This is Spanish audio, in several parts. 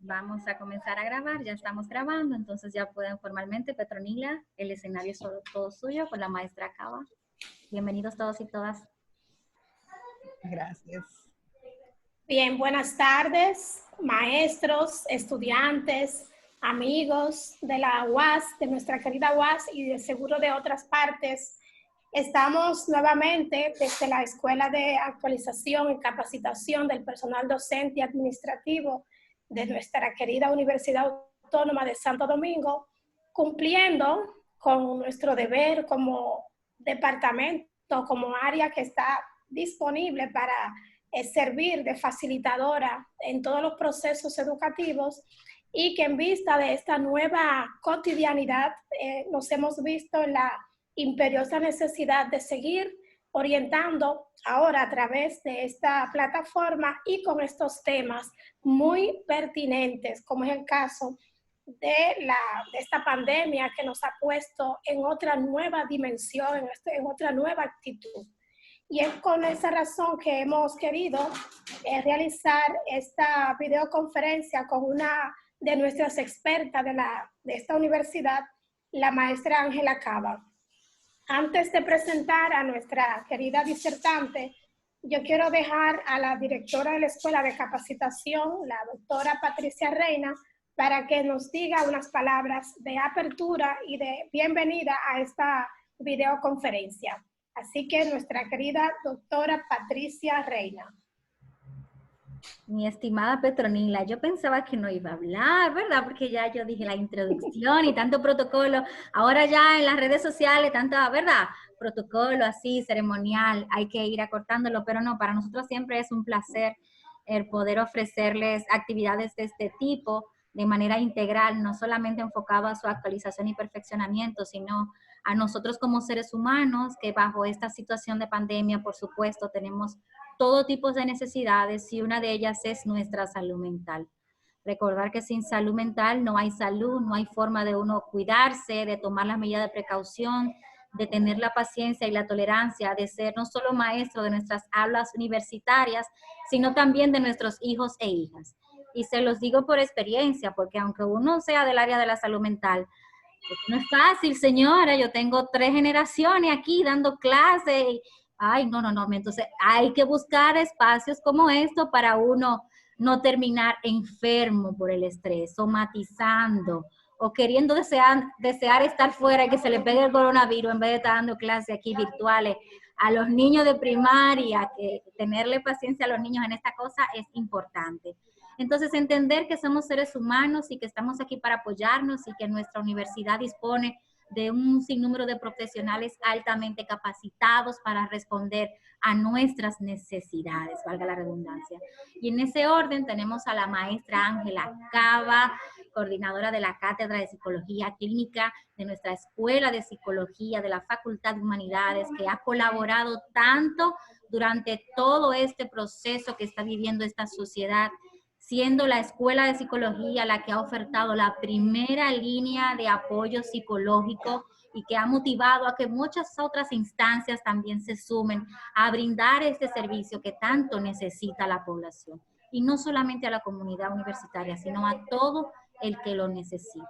Vamos a comenzar a grabar, ya estamos grabando, entonces ya pueden formalmente, Petronila, el escenario es todo suyo con la maestra Cava. Bienvenidos todos y todas. Gracias. Bien, buenas tardes, maestros, estudiantes, amigos de la UAS, de nuestra querida UAS y de seguro de otras partes. Estamos nuevamente desde la Escuela de Actualización y Capacitación del Personal Docente y Administrativo de nuestra querida Universidad Autónoma de Santo Domingo, cumpliendo con nuestro deber como departamento, como área que está disponible para servir de facilitadora en todos los procesos educativos y que en vista de esta nueva cotidianidad nos hemos visto en la imperiosa necesidad de seguir orientando ahora a través de esta plataforma y con estos temas muy pertinentes, como es el caso de esta pandemia que nos ha puesto en otra nueva dimensión, en otra nueva actitud. Y es con esa razón que hemos querido realizar esta videoconferencia con una de nuestras expertas de esta universidad, la maestra Ángela Cava. Antes de presentar a nuestra querida disertante, yo quiero dejar a la directora de la Escuela de Capacitación, la doctora Patricia Reina, para que nos diga unas palabras de apertura y de bienvenida a esta videoconferencia. Así que nuestra querida doctora Patricia Reina. Mi estimada Petronila, yo pensaba que no iba a hablar, ¿verdad? Porque ya yo dije la introducción y tanto protocolo. Ahora ya en las redes sociales, tanta, ¿verdad? Protocolo así, ceremonial, hay que ir acortándolo, pero no, para nosotros siempre es un placer el poder ofrecerles actividades de este tipo de manera integral, no solamente enfocado a su actualización y perfeccionamiento, sino a nosotros como seres humanos que bajo esta situación de pandemia, por supuesto, tenemos todo tipo de necesidades y una de ellas es nuestra salud mental. Recordar que sin salud mental no hay salud, no hay forma de uno cuidarse, de tomar las medidas de precaución, de tener la paciencia y la tolerancia, de ser no solo maestro de nuestras aulas universitarias, sino también de nuestros hijos e hijas. Y se los digo por experiencia, porque aunque uno sea del área de la salud mental, pues no es fácil, señora. Yo tengo 3 generaciones aquí dando clases. Ay, no. Entonces hay que buscar espacios como esto para uno no terminar enfermo por el estrés, somatizando o queriendo desear estar fuera y que se le pegue el coronavirus en vez de estar dando clases aquí virtuales a los niños de primaria. Que tenerle paciencia a los niños en esta cosa es importante. Entonces, entender que somos seres humanos y que estamos aquí para apoyarnos y que nuestra universidad dispone de un sinnúmero de profesionales altamente capacitados para responder a nuestras necesidades, valga la redundancia. Y en ese orden tenemos a la maestra Ángela Cava, coordinadora de la Cátedra de Psicología Clínica de nuestra Escuela de Psicología de la Facultad de Humanidades, que ha colaborado tanto durante todo este proceso que está viviendo esta sociedad, siendo la Escuela de Psicología la que ha ofertado la primera línea de apoyo psicológico y que ha motivado a que muchas otras instancias también se sumen a brindar este servicio que tanto necesita la población. Y no solamente a la comunidad universitaria, sino a todo el que lo necesite.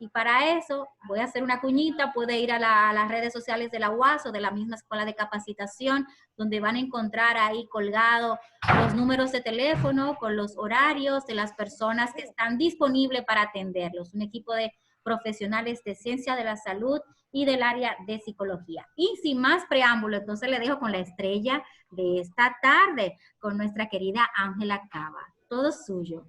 Y para eso voy a hacer una cuñita, puede ir a las redes sociales de la UAS o de la misma Escuela de Capacitación, donde van a encontrar ahí colgado los números de teléfono con los horarios de las personas que están disponibles para atenderlos. Un equipo de profesionales de ciencia de la salud y del área de psicología. Y sin más preámbulo, entonces le dejo con la estrella de esta tarde, con nuestra querida Ángela Cava. Todo suyo.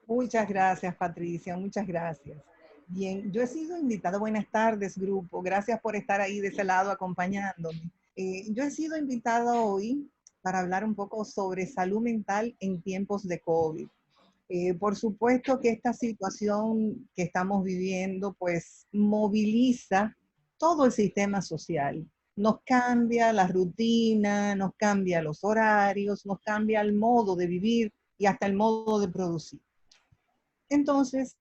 Muchas gracias, Patricia, muchas gracias. Bien, yo he sido invitada, buenas tardes, grupo, gracias por estar ahí de ese lado acompañándome. Yo he sido invitada hoy para hablar un poco sobre salud mental en tiempos de COVID. Por supuesto que esta situación que estamos viviendo, pues, moviliza todo el sistema social. Nos cambia la rutina, nos cambia los horarios, nos cambia el modo de vivir y hasta el modo de producir. Entonces,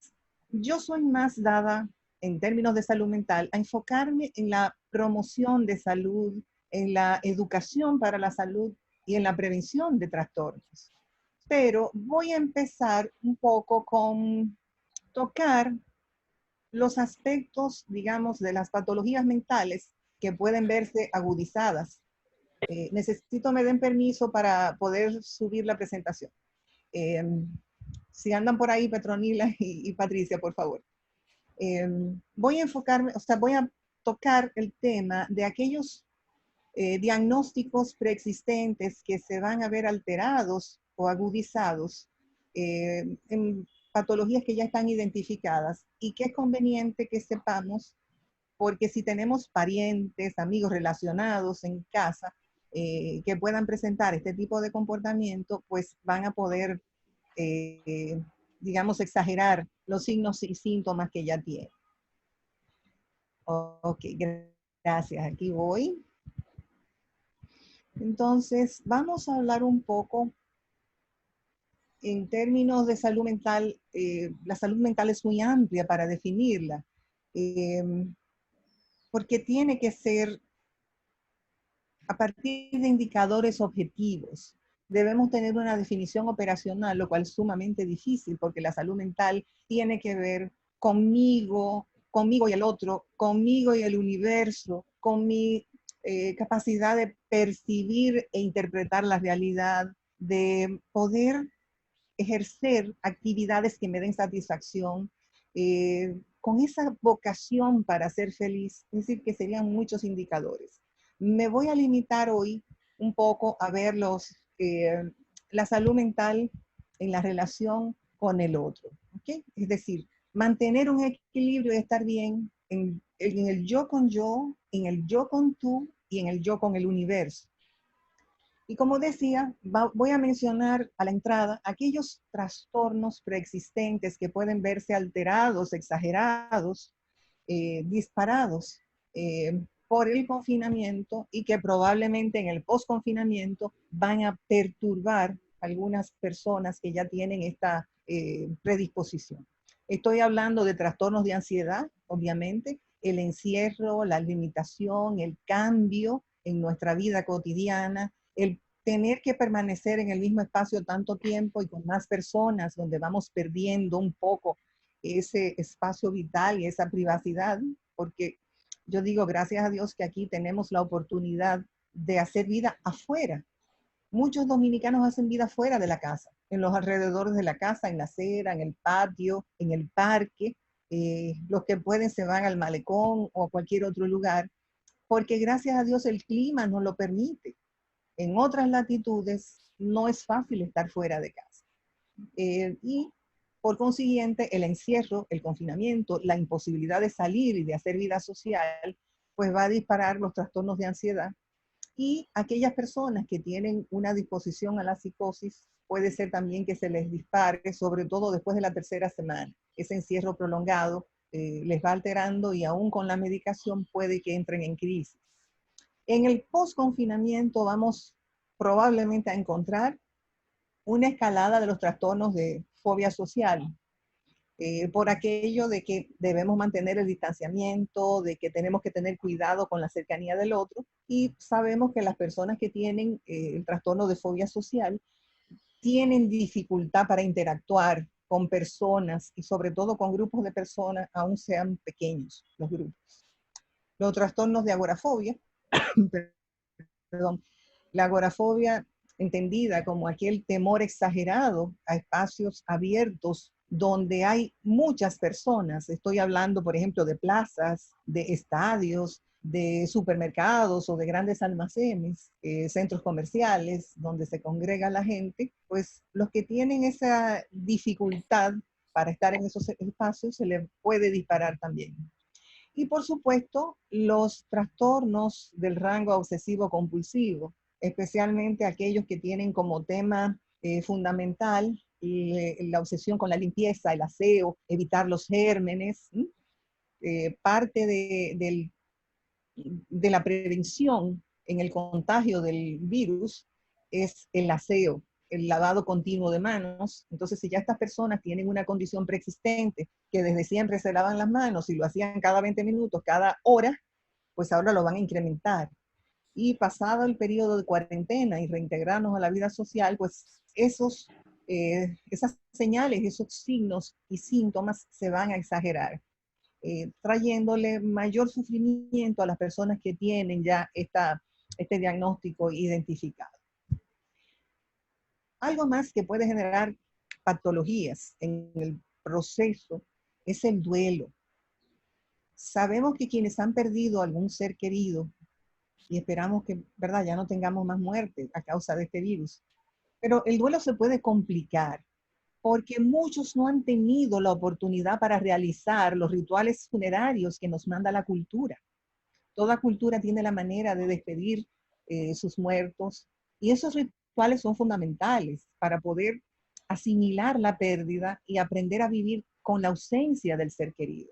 yo soy más dada, en términos de salud mental, a enfocarme en la promoción de salud, en la educación para la salud y en la prevención de trastornos. pero voy a empezar un poco con tocar los aspectos, digamos, de las patologías mentales que pueden verse agudizadas. Necesito me den permiso para poder subir la presentación. Si andan por ahí, Petronila y Patricia, por favor. Voy a enfocarme, o sea, voy a tocar el tema de aquellos diagnósticos preexistentes que se van a ver alterados o agudizados en patologías que ya están identificadas y que es conveniente que sepamos, porque si tenemos parientes, amigos relacionados en casa que puedan presentar este tipo de comportamiento, pues van a poder, digamos, exagerar los signos y síntomas que ya tienen. Ok, gracias. Aquí voy. Entonces, vamos a hablar un poco en términos de salud mental. La salud mental es muy amplia para definirla, porque tiene que ser a partir de indicadores objetivos. Debemos tener una definición operacional, lo cual es sumamente difícil, porque la salud mental tiene que ver conmigo y el otro, conmigo y el universo, con mi capacidad de percibir e interpretar la realidad, de poder ejercer actividades que me den satisfacción, con esa vocación para ser feliz. Es decir, que serían muchos indicadores. Me voy a limitar hoy un poco a ver la salud mental en la relación con el otro. ¿Okay? Es decir, mantener un equilibrio y estar bien en el yo con yo, en el yo con tú y en el yo con el universo. Y como decía, voy a mencionar a la entrada aquellos trastornos preexistentes que pueden verse alterados, exagerados, disparados por el confinamiento y que probablemente en el post-confinamiento van a perturbar a algunas personas que ya tienen esta predisposición. Estoy hablando de trastornos de ansiedad, obviamente, el encierro, la limitación, el cambio en nuestra vida cotidiana, el tener que permanecer en el mismo espacio tanto tiempo y con más personas, donde vamos perdiendo un poco ese espacio vital y esa privacidad, porque yo digo, gracias a Dios que aquí tenemos la oportunidad de hacer vida afuera. Muchos dominicanos hacen vida fuera de la casa, en los alrededores de la casa, en la acera, en el patio, en el parque. Los que pueden se van al malecón o a cualquier otro lugar, porque gracias a Dios el clima nos lo permite. En otras latitudes no es fácil estar fuera de casa. Y por consiguiente, el encierro, el confinamiento, la imposibilidad de salir y de hacer vida social, pues va a disparar los trastornos de ansiedad. Y aquellas personas que tienen una disposición a la psicosis, puede ser también que se les dispare, sobre todo después de la tercera semana. Ese encierro prolongado les va alterando y aún con la medicación puede que entren en crisis. En el post-confinamiento vamos probablemente a encontrar una escalada de los trastornos de fobia social, por aquello de que debemos mantener el distanciamiento, de que tenemos que tener cuidado con la cercanía del otro, y sabemos que las personas que tienen el trastorno de fobia social tienen dificultad para interactuar con personas y sobre todo con grupos de personas, aun sean pequeños los grupos. Los trastornos de agorafobia, perdón, la agorafobia entendida como aquel temor exagerado a espacios abiertos donde hay muchas personas. Estoy hablando, por ejemplo, de plazas, de estadios, de supermercados o de grandes almacenes, centros comerciales donde se congrega la gente. Pues los que tienen esa dificultad para estar en esos espacios se les puede disparar también. Y por supuesto, los trastornos del rango obsesivo-compulsivo, especialmente aquellos que tienen como tema fundamental la obsesión con la limpieza, el aseo, evitar los gérmenes. Parte de la prevención en el contagio del virus es el aseo, el lavado continuo de manos. Entonces, si ya estas personas tienen una condición preexistente, que desde siempre se lavan las manos y lo hacían cada 20 minutos, cada hora, pues ahora lo van a incrementar. Y pasado el periodo de cuarentena y reintegrarnos a la vida social, pues esos esas señales, esos signos y síntomas se van a exagerar, trayéndole mayor sufrimiento a las personas que tienen ya este diagnóstico identificado. Algo más que puede generar patologías en el proceso es el duelo. Sabemos que quienes han perdido algún ser querido, y esperamos que, ¿verdad?, ya no tengamos más muertes a causa de este virus, pero el duelo se puede complicar porque muchos no han tenido la oportunidad para realizar los rituales funerarios que nos manda la cultura. Toda cultura tiene la manera de despedir sus muertos, y esos rituales son fundamentales para poder asimilar la pérdida y aprender a vivir con la ausencia del ser querido.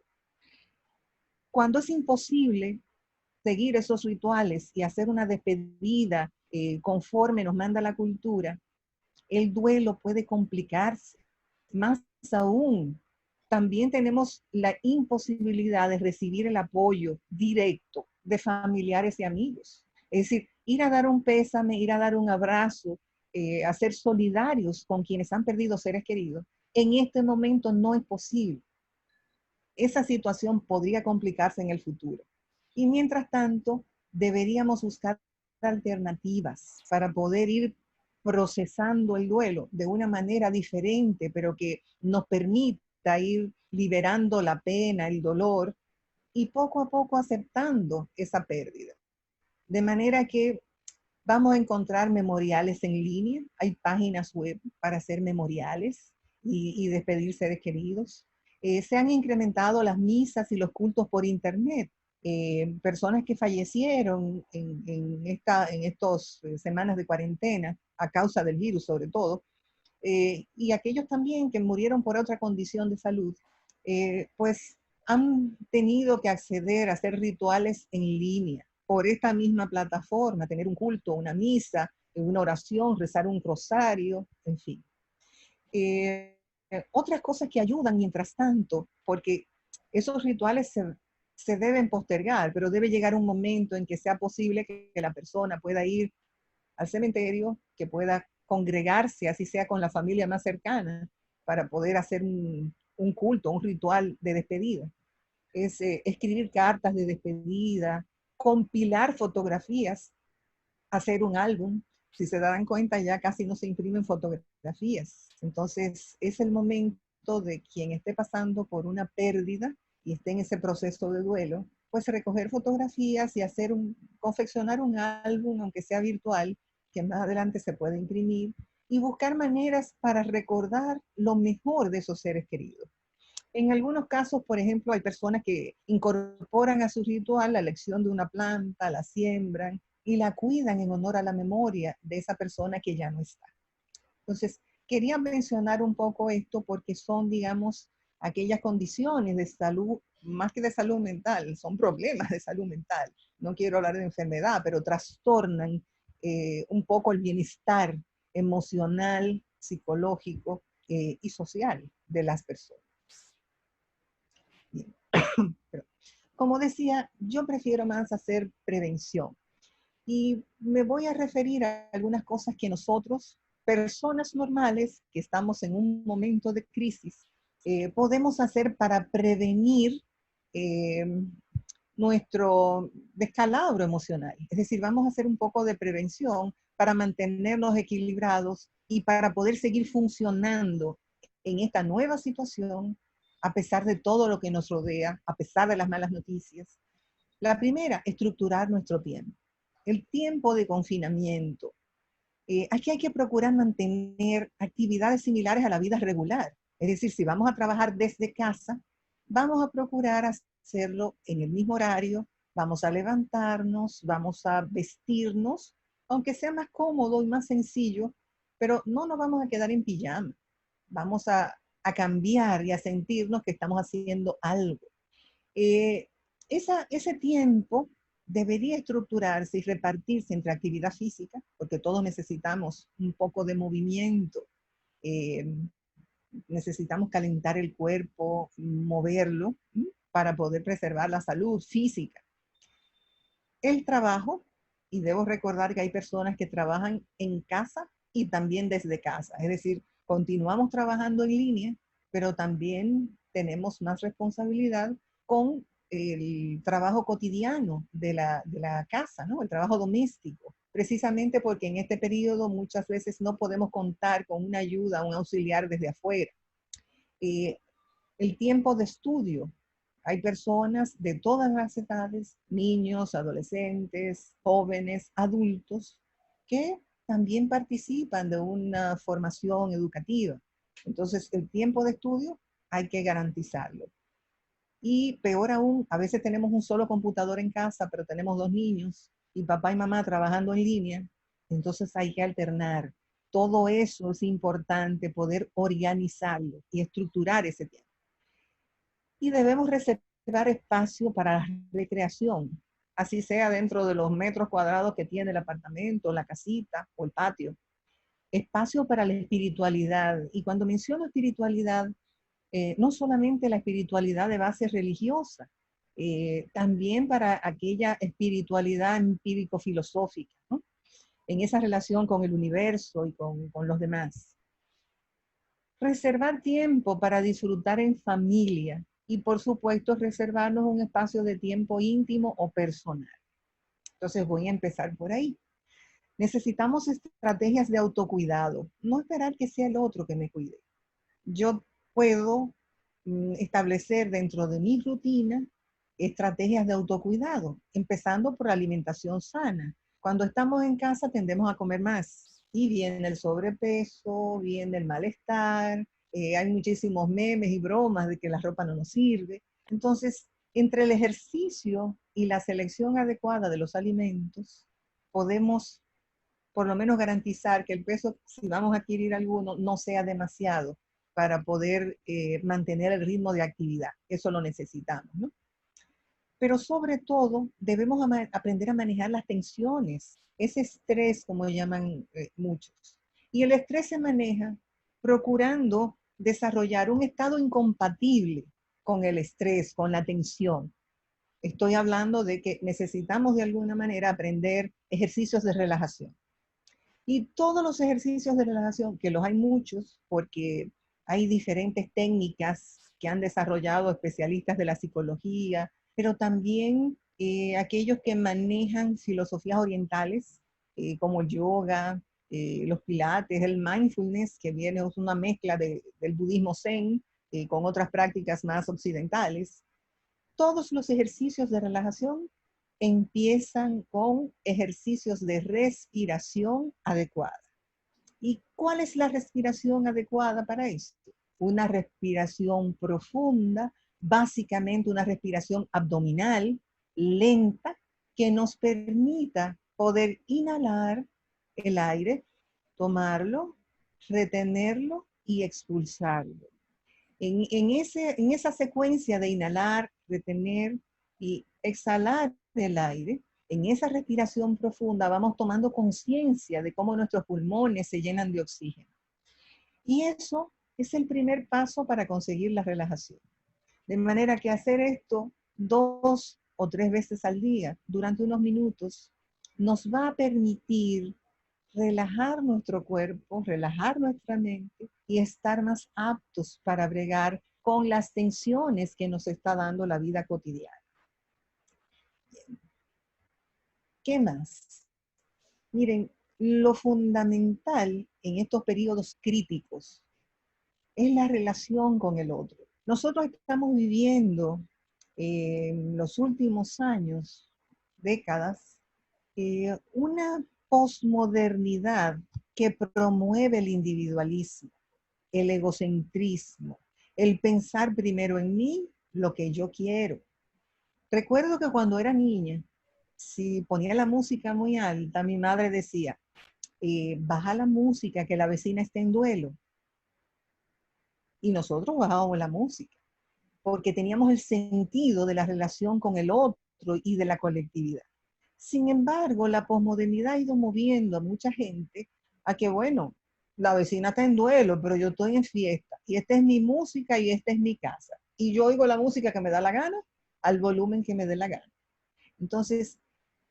Cuando es imposible seguir esos rituales y hacer una despedida conforme nos manda la cultura, el duelo puede complicarse. Más aún, también tenemos la imposibilidad de recibir el apoyo directo de familiares y amigos. Es decir, ir a dar un pésame, ir a dar un abrazo, a ser solidarios con quienes han perdido seres queridos, en este momento no es posible. Esa situación podría complicarse en el futuro. Y mientras tanto, deberíamos buscar alternativas para poder ir procesando el duelo de una manera diferente, pero que nos permita ir liberando la pena, el dolor, y poco a poco aceptando esa pérdida. De manera que vamos a encontrar memoriales en línea, hay páginas web para hacer memoriales y despedir seres queridos. Se han incrementado las misas y los cultos por internet. Personas que fallecieron en estas semanas de cuarentena a causa del virus sobre todo, y aquellos también que murieron por otra condición de salud, pues han tenido que acceder a hacer rituales en línea por esta misma plataforma, tener un culto, una misa, una oración, rezar un rosario, en fin. Otras cosas que ayudan mientras tanto, porque esos rituales se deben postergar, pero debe llegar un momento en que sea posible que la persona pueda ir al cementerio, que pueda congregarse, así sea con la familia más cercana, para poder hacer un culto, un ritual de despedida. Es escribir cartas de despedida, compilar fotografías, hacer un álbum. Si se dan cuenta, ya casi no se imprimen fotografías. Entonces, es el momento de quien esté pasando por una pérdida y esté en ese proceso de duelo, pues recoger fotografías y confeccionar un álbum, aunque sea virtual, que más adelante se puede imprimir, y buscar maneras para recordar lo mejor de esos seres queridos. En algunos casos, por ejemplo, hay personas que incorporan a su ritual la elección de una planta, la siembran y la cuidan en honor a la memoria de esa persona que ya no está. Entonces, quería mencionar un poco esto porque son, digamos, aquellas condiciones de salud, más que de salud mental, son problemas de salud mental. No quiero hablar de enfermedad, pero trastornan un poco el bienestar emocional, psicológico y social de las personas. Bien. Pero, como decía, yo prefiero más hacer prevención. Y me voy a referir a algunas cosas que nosotros, personas normales, que estamos en un momento de crisis, podemos hacer para prevenir nuestro descalabro emocional. Es decir, vamos a hacer un poco de prevención para mantenernos equilibrados y para poder seguir funcionando en esta nueva situación, a pesar de todo lo que nos rodea, a pesar de las malas noticias. La primera, estructurar nuestro tiempo. El tiempo de confinamiento. Aquí hay que procurar mantener actividades similares a la vida regular. Es decir, si vamos a trabajar desde casa, vamos a procurar hacerlo en el mismo horario, vamos a levantarnos, vamos a vestirnos, aunque sea más cómodo y más sencillo, pero no nos vamos a quedar en pijama. Vamos a cambiar y a sentirnos que estamos haciendo algo. Ese tiempo debería estructurarse y repartirse entre actividad física, porque todos necesitamos un poco de movimiento, necesitamos calentar el cuerpo, moverlo, para poder preservar la salud física. El trabajo, y debo recordar que hay personas que trabajan en casa y también desde casa, es decir, continuamos trabajando en línea, pero también tenemos más responsabilidad con el trabajo cotidiano de la casa, ¿no? El trabajo doméstico, precisamente porque en este periodo muchas veces no podemos contar con una ayuda, un auxiliar desde afuera. El tiempo de estudio. Hay personas de todas las edades, niños, adolescentes, jóvenes, adultos, que también participan de una formación educativa. Entonces, el tiempo de estudio hay que garantizarlo. Y peor aún, a veces tenemos un solo computador en casa, pero tenemos 2 niños y papá y mamá trabajando en línea. Entonces hay que alternar. Todo eso es importante, poder organizarlo y estructurar ese tiempo. Y debemos reservar espacio para la recreación, así sea dentro de los metros cuadrados que tiene el apartamento, la casita o el patio. Espacio para la espiritualidad. Y cuando menciono espiritualidad, no solamente la espiritualidad de base religiosa, también para aquella espiritualidad empírico-filosófica, ¿no? En esa relación con el universo y con los demás. Reservar tiempo para disfrutar en familia y, por supuesto, reservarnos un espacio de tiempo íntimo o personal. Entonces voy a empezar por ahí. Necesitamos estrategias de autocuidado, no esperar que sea el otro que me cuide. Yo puedo establecer dentro de mi rutina estrategias de autocuidado, empezando por la alimentación sana. Cuando estamos en casa tendemos a comer más y viene el sobrepeso, viene el malestar, hay muchísimos memes y bromas de que la ropa no nos sirve. Entonces, entre el ejercicio y la selección adecuada de los alimentos, podemos por lo menos garantizar que el peso, si vamos a adquirir alguno, no sea demasiado para poder mantener el ritmo de actividad. Eso lo necesitamos, ¿no? Pero sobre todo, debemos aprender a manejar las tensiones, ese estrés, como llaman muchos. Y el estrés se maneja procurando desarrollar un estado incompatible con el estrés, con la tensión. Estoy hablando de que necesitamos de alguna manera aprender ejercicios de relajación. Y todos los ejercicios de relajación, que los hay muchos, porque hay diferentes técnicas que han desarrollado especialistas de la psicología, pero también aquellos que manejan filosofías orientales, como el yoga, los pilates, el mindfulness, que viene es una mezcla del budismo zen con otras prácticas más occidentales. Todos los ejercicios de relajación empiezan con ejercicios de respiración adecuada. ¿Y cuál es la respiración adecuada para esto? Una respiración profunda, básicamente una respiración abdominal, lenta, que nos permita poder inhalar el aire, tomarlo, retenerlo y expulsarlo. En esa secuencia de inhalar, retener y exhalar el aire, en esa respiración profunda vamos tomando conciencia de cómo nuestros pulmones se llenan de oxígeno. Y eso es el primer paso para conseguir la relajación. De manera que hacer esto 2 o 3 veces al día durante unos minutos nos va a permitir relajar nuestro cuerpo, relajar nuestra mente y estar más aptos para bregar con las tensiones que nos está dando la vida cotidiana. ¿Qué más? Miren, lo fundamental en estos periodos críticos es la relación con el otro. Nosotros estamos viviendo en los últimos años, décadas, una posmodernidad que promueve el individualismo, el egocentrismo, el pensar primero en mí, lo que yo quiero. Recuerdo que cuando era niña, si ponía la música muy alta, mi madre decía, baja la música, que la vecina está en duelo. Y nosotros bajábamos la música, porque teníamos el sentido de la relación con el otro y de la colectividad. Sin embargo, la posmodernidad ha ido moviendo a mucha gente a que, bueno, la vecina está en duelo, pero yo estoy en fiesta, y esta es mi música y esta es mi casa. Y yo oigo la música que me da la gana, al volumen que me dé la gana. Entonces,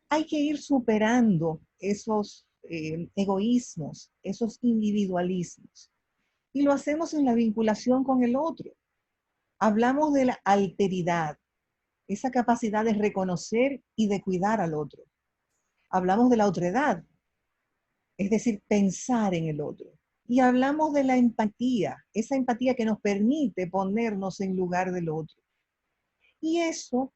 hay que ir superando esos egoísmos, esos individualismos. y lo hacemos en la vinculación con el otro. Hablamos de la alteridad, esa capacidad de reconocer y de cuidar al otro. Hablamos de la otredad, es decir, pensar en el otro. Y hablamos de la empatía, esa empatía que nos permite ponernos en lugar del otro. Y eso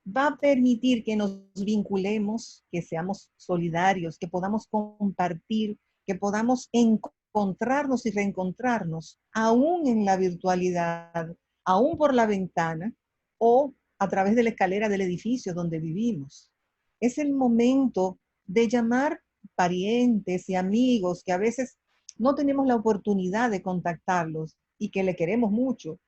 va a permitir que nos vinculemos, que seamos solidarios, que podamos compartir, que podamos encontrarnos y reencontrarnos, aún en la virtualidad, aún por la ventana o a través de la escalera del edificio donde vivimos. Es el momento de llamar parientes y amigos que a veces no tenemos la oportunidad de contactarlos y que le queremos mucho.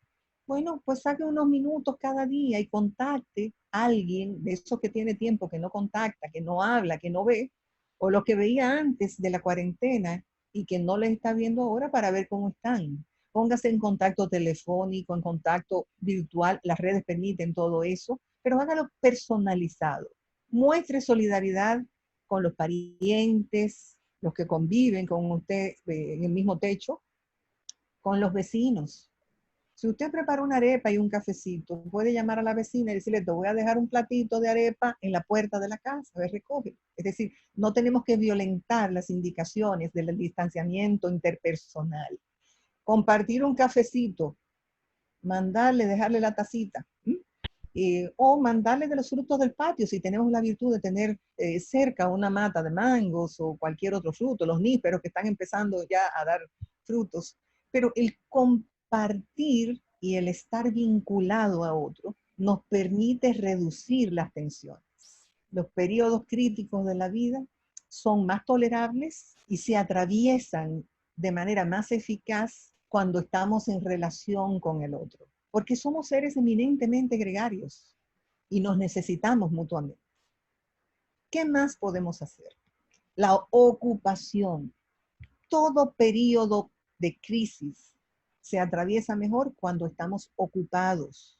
Bueno, pues saque unos minutos cada día y contacte a alguien de esos que tiene tiempo que no contacta, que no habla, que no ve, o los que veía antes de la cuarentena y que no les está viendo ahora para ver cómo están. Póngase en contacto telefónico, en contacto virtual, las redes permiten todo eso, pero hágalo personalizado. Muestre solidaridad con los parientes, los que conviven con usted en el mismo techo, con los vecinos. Si usted prepara una arepa y un cafecito, puede llamar a la vecina y decirle, te voy a dejar un platito de arepa en la puerta de la casa, a ver, recoge. Es decir, no tenemos que violentar las indicaciones del distanciamiento interpersonal. Compartir un cafecito, mandarle, dejarle la tacita, o mandarle de los frutos del patio, si tenemos la virtud de tener cerca una mata de mangos o cualquier otro fruto, los nísperos que están empezando ya a dar frutos. Pero el compartir y el estar vinculado a otro nos permite reducir las tensiones. Los periodos críticos de la vida son más tolerables y se atraviesan de manera más eficaz cuando estamos en relación con el otro, porque somos seres eminentemente gregarios y nos necesitamos mutuamente. ¿Qué más podemos hacer? La ocupación. Todo periodo de crisis se atraviesa mejor cuando estamos ocupados.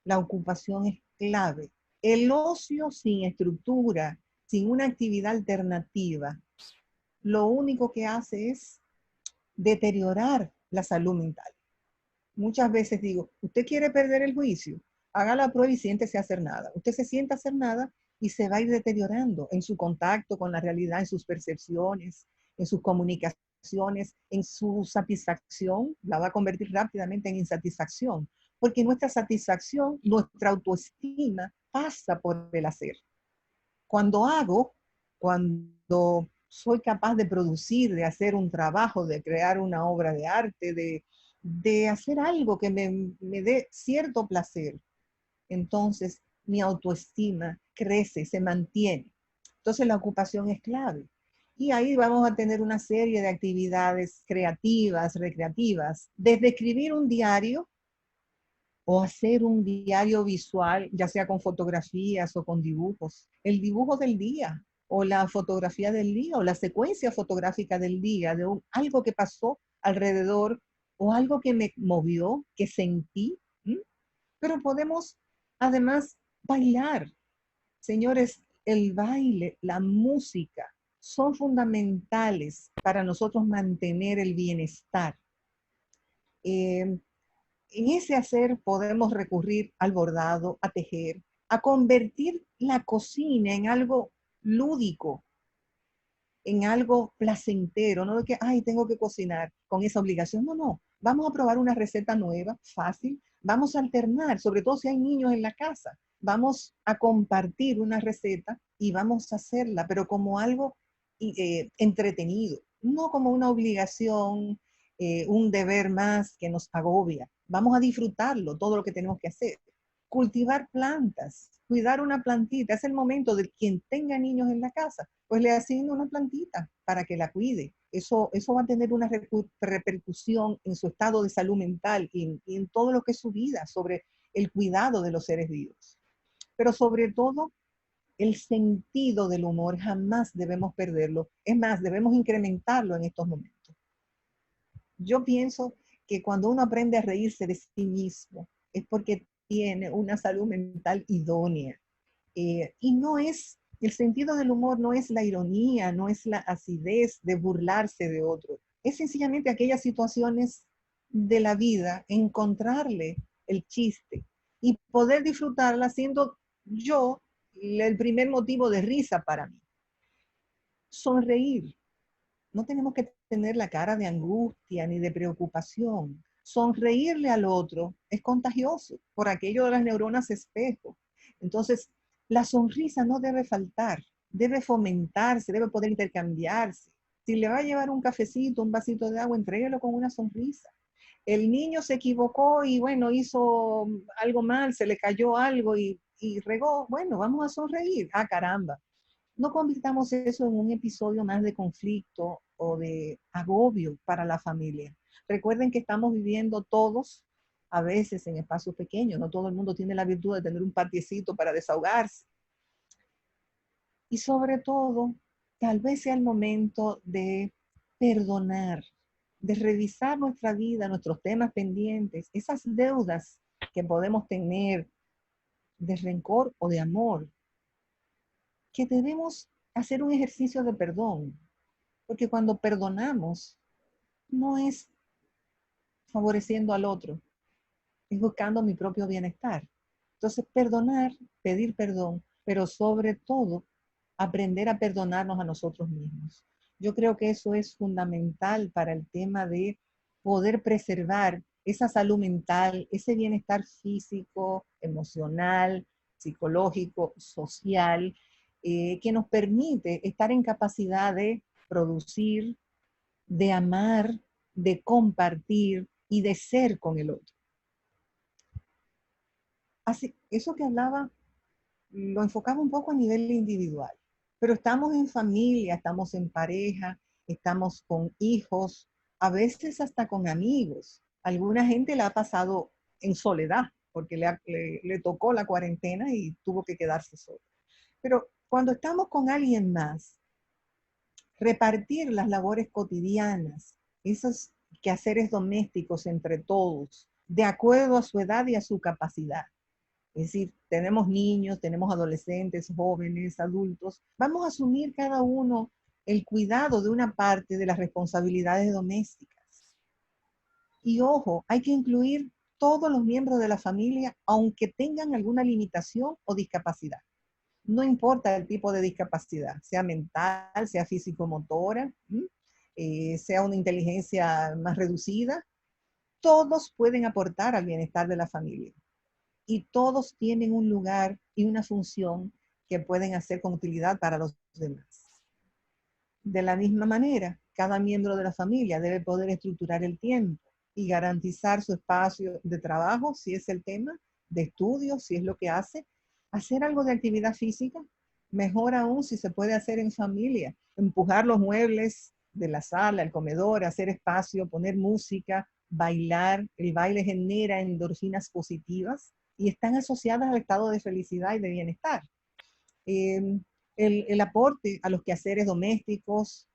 La ocupación es clave. El ocio sin estructura, sin una actividad alternativa, lo único que hace es deteriorar la salud mental. Muchas veces digo, usted quiere perder el juicio, haga la prueba y siéntese a hacer nada. Usted se sienta a hacer nada y se va a ir deteriorando en su contacto con la realidad, en sus percepciones, en sus comunicaciones, en su satisfacción, la va a convertir rápidamente en insatisfacción, porque nuestra satisfacción, nuestra autoestima pasa por el hacer. Cuando hago, cuando soy capaz de producir, de hacer un trabajo, de crear una obra de arte, de hacer algo que me dé cierto placer, entonces mi autoestima crece, se mantiene. Entonces la ocupación es clave. Y ahí vamos a tener una serie de actividades creativas, recreativas, desde escribir un diario o hacer un diario visual, ya sea con fotografías o con dibujos. El dibujo del día, o la fotografía del día, o la secuencia fotográfica del día, de algo que pasó alrededor, o algo que me movió, que sentí. Pero podemos además bailar. Señores, el baile, la música, son fundamentales para nosotros mantener el bienestar. En ese hacer podemos recurrir al bordado, a tejer, a convertir la cocina en algo lúdico, en algo placentero, no de que, ay, tengo que cocinar con esa obligación. No, no, vamos a probar una receta nueva, fácil, vamos a alternar, sobre todo si hay niños en la casa, vamos a compartir una receta y vamos a hacerla, pero como algo entretenido, no como una obligación, un deber más que nos agobia. Vamos a disfrutarlo, todo lo que tenemos que hacer. Cultivar plantas, cuidar una plantita. Es el momento de quien tenga niños en la casa, pues le asigna una plantita para que la cuide. Eso va a tener una repercusión en su estado de salud mental y en todo lo que es su vida, sobre el cuidado de los seres vivos. Pero sobre todo, el sentido del humor jamás debemos perderlo. Es más, debemos incrementarlo en estos momentos. Yo pienso que cuando uno aprende a reírse de sí mismo, es porque tiene una salud mental idónea. Y no es, el sentido del humor no es la ironía, no es la acidez de burlarse de otro. es sencillamente aquellas situaciones de la vida, encontrarle el chiste y poder disfrutarla siendo yo el primer motivo de risa para mí. Sonreír. No tenemos que tener la cara de angustia ni de preocupación. Sonreírle al otro es contagioso por aquello de las neuronas espejo. Entonces, la sonrisa no debe faltar, debe fomentarse, debe poder intercambiarse. Si le va a llevar un cafecito, un vasito de agua, entréguelo con una sonrisa. El niño se equivocó y bueno, hizo algo mal, se le cayó algo y regó. Bueno, vamos a sonreír. Ah, caramba. No convirtamos eso en un episodio más de conflicto o de agobio para la familia. Recuerden que estamos viviendo todos, a veces en espacios pequeños, no todo el mundo tiene la virtud de tener un patiecito para desahogarse. Y sobre todo, tal vez sea el momento de perdonar, de revisar nuestra vida, nuestros temas pendientes, esas deudas que podemos tener de rencor o de amor, que debemos hacer un ejercicio de perdón, porque cuando perdonamos no es favoreciendo al otro, es buscando mi propio bienestar. Entonces, perdonar, pedir perdón, pero sobre todo, aprender a perdonarnos a nosotros mismos. Yo creo que eso es fundamental para el tema de poder preservar esa salud mental, ese bienestar físico, emocional, psicológico, social, que nos permite estar en capacidad de producir, de amar, de compartir y de ser con el otro. Así, eso que hablaba lo enfocaba un poco a nivel individual, pero estamos en familia, estamos en pareja, estamos con hijos, a veces hasta con amigos. Alguna gente la ha pasado en soledad porque le tocó la cuarentena y tuvo que quedarse solo. Pero cuando estamos con alguien más, repartir las labores cotidianas, esos quehaceres domésticos entre todos, de acuerdo a su edad y a su capacidad. Es decir, tenemos niños, tenemos adolescentes, jóvenes, adultos. Vamos a asumir cada uno el cuidado de una parte de las responsabilidades domésticas. Y ojo, hay que incluir todos los miembros de la familia, aunque tengan alguna limitación o discapacidad. No importa el tipo de discapacidad, sea mental, sea físico-motora, sea una inteligencia más reducida, todos pueden aportar al bienestar de la familia. Y todos tienen un lugar y una función que pueden hacer con utilidad para los demás. De la misma manera, cada miembro de la familia debe poder estructurar el tiempo y garantizar su espacio de trabajo, si es el tema, de estudio, si es lo que hace, hacer algo de actividad física, mejor aún si se puede hacer en familia, empujar los muebles de la sala, el comedor, hacer espacio, poner música, bailar. El baile genera endorfinas positivas y están asociadas al estado de felicidad y de bienestar. El aporte a los quehaceres domésticos,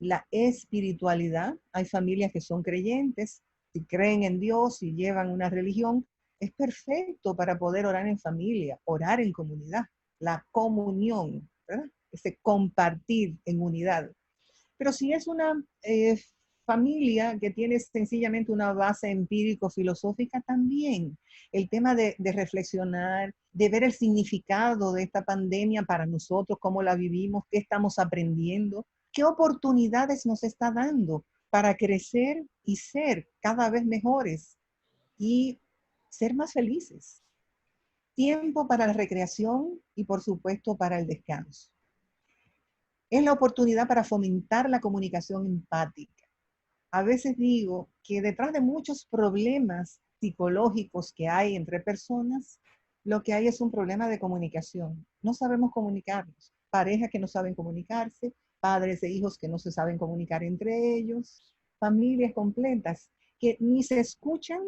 la espiritualidad. Hay familias que son creyentes, si creen en Dios y llevan una religión, es perfecto para poder orar en familia, orar en comunidad, la comunión, ¿verdad? Ese compartir en unidad. Pero si es una familia que tiene sencillamente una base empírico-filosófica, también el tema de reflexionar, de ver el significado de esta pandemia para nosotros, cómo la vivimos, qué estamos aprendiendo, qué oportunidades nos está dando para crecer y ser cada vez mejores y ser más felices. Tiempo para la recreación y por supuesto para el descanso. Es la oportunidad para fomentar la comunicación empática. A veces digo que detrás de muchos problemas psicológicos que hay entre personas, lo que hay es un problema de comunicación. No sabemos comunicarnos. Parejas que no saben comunicarse, padres e hijos que no se saben comunicar entre ellos, familias completas que ni se escuchan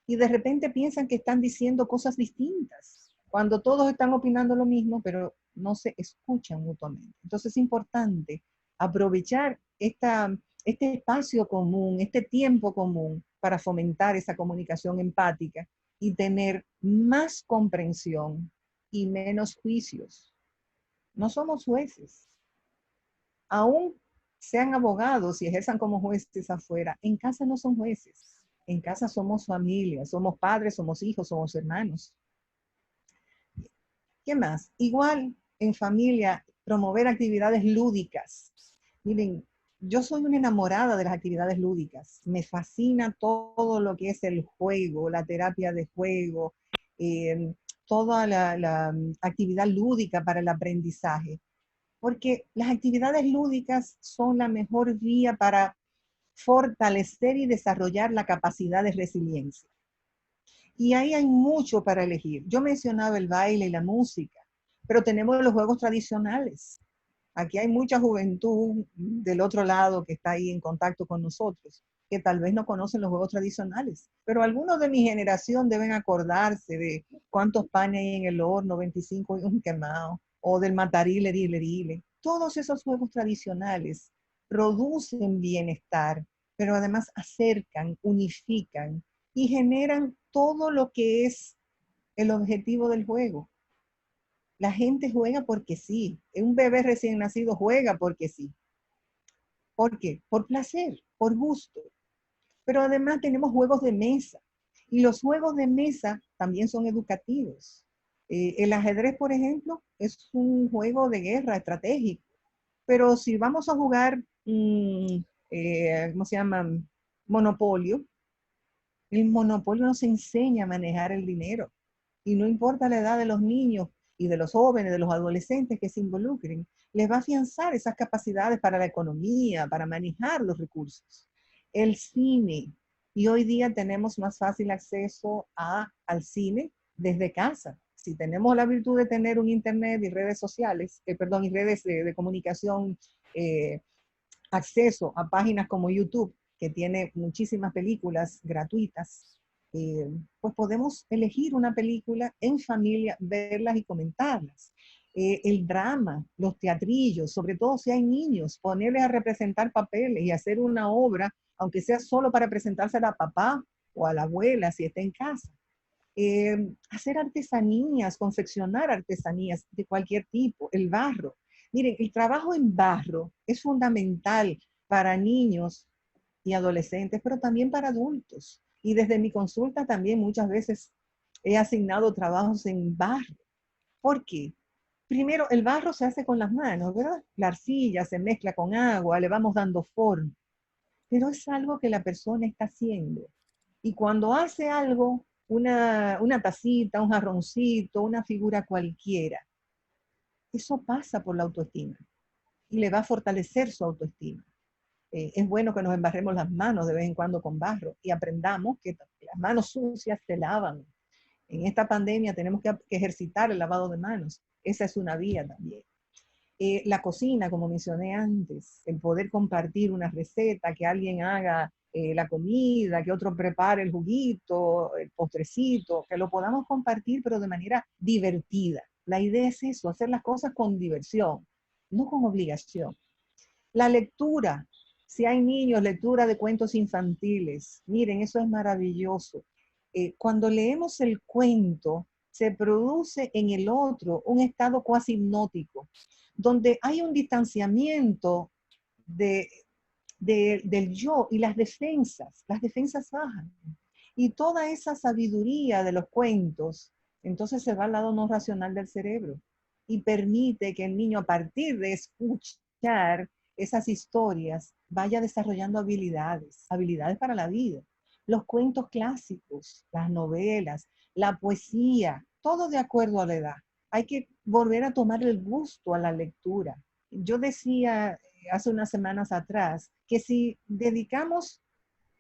y de repente piensan que están diciendo cosas distintas, cuando todos están opinando lo mismo, pero no se escuchan mutuamente. Entonces es importante aprovechar este espacio común, este tiempo común para fomentar esa comunicación empática y tener más comprensión y menos juicios. No somos jueces. Aún sean abogados y ejerzan como jueces afuera, en casa no son jueces. En casa somos familia, somos padres, somos hijos, somos hermanos. ¿Qué más? Igual en familia, promover actividades lúdicas. Miren, yo soy una enamorada de las actividades lúdicas. Me fascina todo lo que es el juego, la terapia de juego, toda la actividad lúdica para el aprendizaje. Porque las actividades lúdicas son la mejor vía para fortalecer y desarrollar la capacidad de resiliencia. Y ahí hay mucho para elegir. Yo mencionaba el baile y la música, pero tenemos los juegos tradicionales. Aquí hay mucha juventud del otro lado que está ahí en contacto con nosotros, que tal vez no conocen los juegos tradicionales, pero algunos de mi generación deben acordarse de cuántos panes hay en el horno, 25 y un quemado, o del matarile, rile. Todos esos juegos tradicionales producen bienestar, pero además acercan, unifican y generan todo lo que es el objetivo del juego. La gente juega porque sí. Un bebé recién nacido juega porque sí. ¿Por qué? Por placer, por gusto. Pero además tenemos juegos de mesa. Y los juegos de mesa también son educativos. El ajedrez, por ejemplo, es un juego de guerra estratégico. Pero si vamos a jugar, ¿cómo se llama? Monopolio. El monopolio nos enseña a manejar el dinero. Y no importa la edad de los niños y de los jóvenes, de los adolescentes que se involucren, les va a afianzar esas capacidades para la economía, para manejar los recursos. El cine, y hoy día tenemos más fácil acceso al cine desde casa. Si tenemos la virtud de tener un internet y redes sociales, y redes de comunicación, acceso a páginas como YouTube, que tiene muchísimas películas gratuitas, pues podemos elegir una película en familia, verlas y comentarlas. El drama, los teatrillos, sobre todo si hay niños, ponerles a representar papeles y hacer una obra, aunque sea solo para presentársela a papá o a la abuela si está en casa. Hacer artesanías, confeccionar artesanías de cualquier tipo, el barro. Miren, el trabajo en barro es fundamental para niños y adolescentes, pero también para adultos. Y desde mi consulta también muchas veces he asignado trabajos en barro. ¿Por qué? Primero, el barro se hace con las manos, ¿verdad? La arcilla se mezcla con agua, le vamos dando forma, pero es algo que la persona está haciendo. Y cuando hace algo, una tacita, un jarroncito, una figura cualquiera, eso pasa por la autoestima y le va a fortalecer su autoestima. Es bueno que nos embarremos las manos de vez en cuando con barro y aprendamos que las manos sucias se lavan. En esta pandemia tenemos que ejercitar el lavado de manos. Esa es una vía también. La cocina, como mencioné antes, el poder compartir una receta, que alguien haga la comida, que otro prepare el juguito, el postrecito, que lo podamos compartir, pero de manera divertida. La idea es eso, hacer las cosas con diversión, no con obligación. La lectura, si hay niños, lectura de cuentos infantiles, miren, eso es maravilloso. Cuando leemos el cuento, se produce en el otro un estado cuasi hipnótico, donde hay un distanciamiento del yo y las defensas bajan. Y toda esa sabiduría de los cuentos, entonces se va al lado no racional del cerebro y permite que el niño, a partir de escuchar esas historias, vaya desarrollando habilidades para la vida. Los cuentos clásicos, las novelas, la poesía, todo de acuerdo a la edad. Hay que volver a tomar el gusto a la lectura. Yo decía hace unas semanas atrás que si dedicamos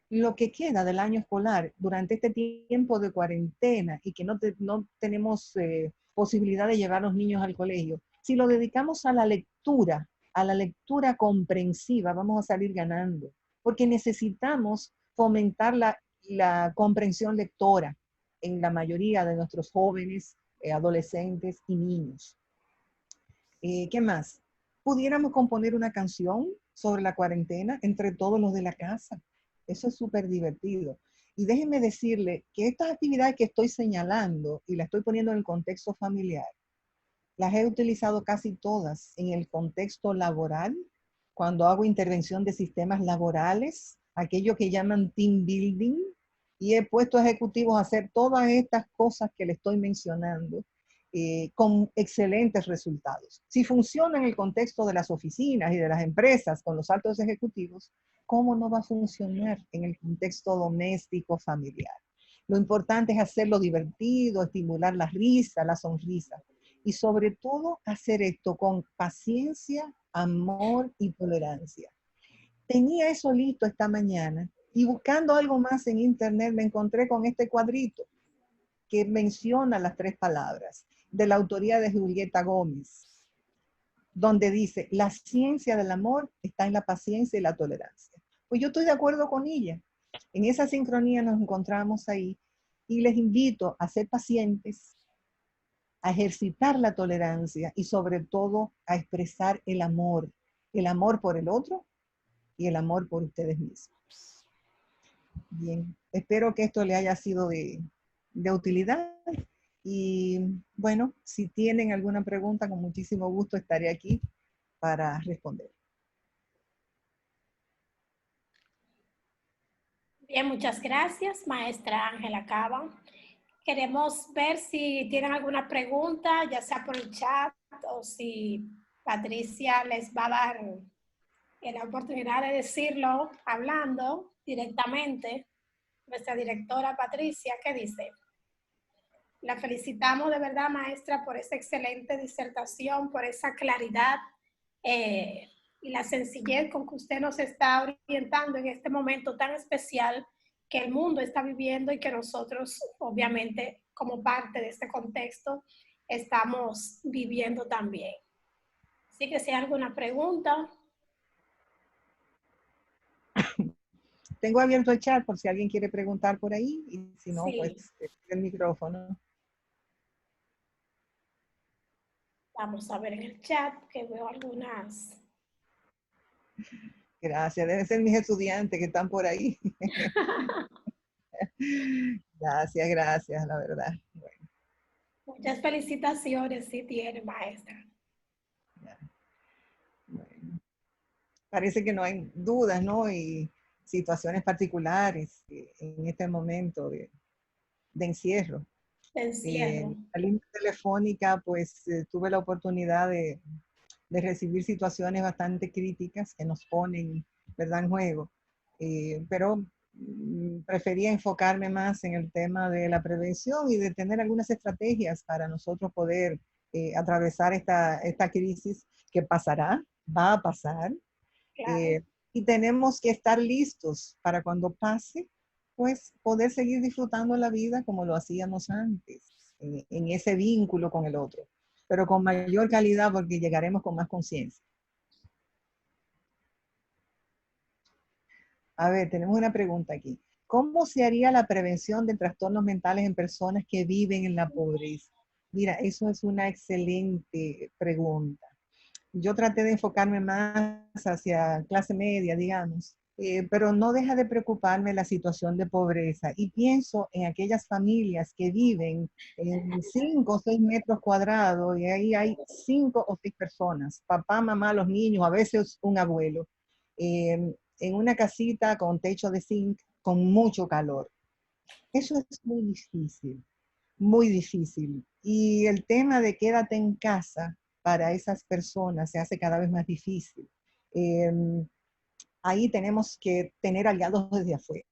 lo que queda del año escolar durante este tiempo de cuarentena y que no tenemos posibilidad de llevar a los niños al colegio, si lo dedicamos a la lectura comprensiva, vamos a salir ganando, porque necesitamos fomentar la comprensión lectora en la mayoría de nuestros jóvenes, adolescentes y niños. ¿Qué más? Pudiéramos componer una canción sobre la cuarentena entre todos los de la casa. Eso es súper divertido. Y déjenme decirle que estas actividades que estoy señalando y las estoy poniendo en el contexto familiar, las he utilizado casi todas en el contexto laboral cuando hago intervención de sistemas laborales, aquello que llaman team building, y he puesto ejecutivos a hacer todas estas cosas que le estoy mencionando con excelentes resultados. Si funciona en el contexto de las oficinas y de las empresas con los altos ejecutivos, ¿cómo no va a funcionar en el contexto doméstico familiar? Lo importante es hacerlo divertido, estimular la risa, la sonrisa. Y sobre todo hacer esto con paciencia, amor y tolerancia. Tenía eso listo esta mañana y buscando algo más en internet me encontré con este cuadrito que menciona las 3 palabras de la autoría de Julieta Gómez, donde dice, la ciencia del amor está en la paciencia y la tolerancia. Pues yo estoy de acuerdo con ella. En esa sincronía nos encontramos ahí y les invito a ser pacientes, a ejercitar la tolerancia y sobre todo a expresar el amor por el otro y el amor por ustedes mismos. Bien, espero que esto le haya sido de utilidad y bueno, si tienen alguna pregunta, con muchísimo gusto estaré aquí para responder. Bien, muchas gracias, maestra Ángela Cava. Queremos ver si tienen alguna pregunta, ya sea por el chat o si Patricia les va a dar la oportunidad de decirlo hablando directamente. Nuestra directora Patricia, ¿qué dice? La felicitamos de verdad, maestra, por esa excelente disertación, por esa claridad y la sencillez con que usted nos está orientando en este momento tan especial que el mundo está viviendo y que nosotros, obviamente, como parte de este contexto, estamos viviendo también. Así que si hay alguna pregunta. Tengo abierto el chat por si alguien quiere preguntar por ahí y si no, Sí. pues el micrófono. Vamos a ver en el chat que veo algunas. Gracias, deben ser mis estudiantes que están por ahí. Gracias, gracias, la verdad. Bueno. Muchas felicitaciones, sí tiene, maestra. Bueno. Parece que no hay dudas, ¿no? Y situaciones particulares en este momento de encierro. Te encierro. La línea telefónica, pues tuve la oportunidad de recibir situaciones bastante críticas que nos ponen, ¿verdad?, en juego. Pero prefería enfocarme más en el tema de la prevención y de tener algunas estrategias para nosotros poder atravesar esta crisis que pasará, va a pasar. Claro. Y tenemos que estar listos para cuando pase, pues poder seguir disfrutando la vida como lo hacíamos antes, en ese vínculo con el otro, pero con mayor calidad porque llegaremos con más conciencia. A ver, tenemos una pregunta aquí. ¿Cómo se haría la prevención de trastornos mentales en personas que viven en la pobreza? Mira, eso es una excelente pregunta. Yo traté de enfocarme más hacia clase media, digamos, pero no deja de preocuparme la situación de pobreza y pienso en aquellas familias que viven en 5 o 6 metros cuadrados y ahí hay 5 o 6 personas, papá, mamá, los niños, a veces un abuelo, en una casita con techo de zinc con mucho calor. Eso es muy difícil, muy difícil. Y el tema de quédate en casa para esas personas se hace cada vez más difícil. Ahí tenemos que tener aliados desde afuera.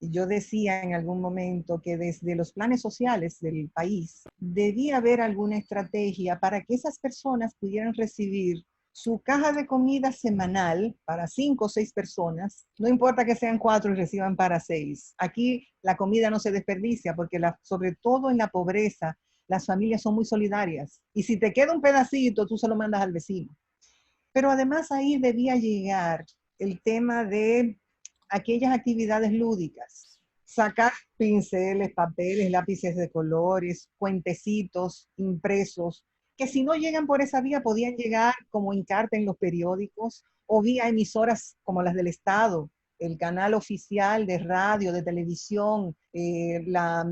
Yo decía en algún momento que desde los planes sociales del país debía haber alguna estrategia para que esas personas pudieran recibir su caja de comida semanal para 5 o 6 personas, no importa que sean 4 y reciban para 6. Aquí la comida no se desperdicia porque sobre todo en la pobreza, las familias son muy solidarias. Y si te queda un pedacito, tú se lo mandas al vecino. Pero además ahí debía llegar el tema de aquellas actividades lúdicas. Sacar pinceles, papeles, lápices de colores, cuentecitos impresos, que si no llegan por esa vía podían llegar como en carta en los periódicos o vía emisoras como las del Estado, el canal oficial de radio, de televisión, la